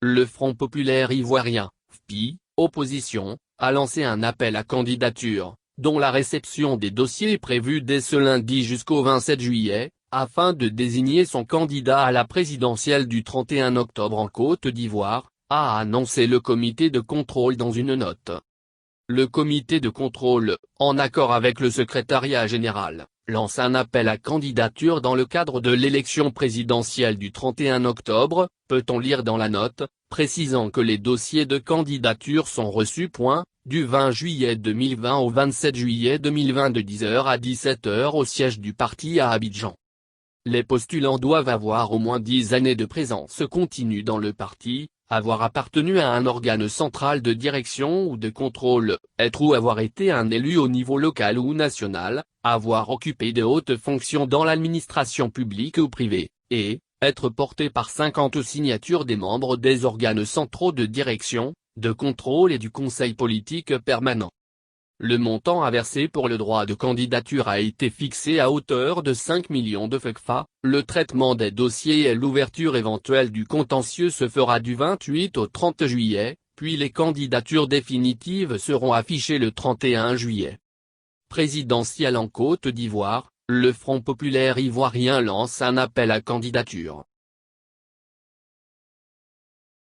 Le Front populaire ivoirien, FPI, opposition, a lancé un appel à candidature, dont la réception des dossiers est prévue dès ce lundi jusqu'au 27 juillet, afin de désigner son candidat à la présidentielle du 31 octobre en Côte d'Ivoire, a annoncé le comité de contrôle dans une note. Le comité de contrôle, en accord avec le secrétariat général, lance un appel à candidature dans le cadre de l'élection présidentielle du 31 octobre, peut-on lire dans la note, précisant que les dossiers de candidature sont reçus. Du 20 juillet 2020 au 27 juillet 2020 de 10h à 17h au siège du parti à Abidjan. Les postulants doivent avoir au moins 10 années de présence continue dans le parti, avoir appartenu à un organe central de direction ou de contrôle, être ou avoir été un élu au niveau local ou national, avoir occupé de hautes fonctions dans l'administration publique ou privée, et être porté par 50 signatures des membres des organes centraux de direction, de contrôle et du conseil politique permanent. Le montant à verser pour le droit de candidature a été fixé à hauteur de 5 millions de CFA, le traitement des dossiers et l'ouverture éventuelle du contentieux se fera du 28 au 30 juillet, puis les candidatures définitives seront affichées le 31 juillet. Présidentielle en Côte d'Ivoire, le Front populaire ivoirien lance un appel à candidature.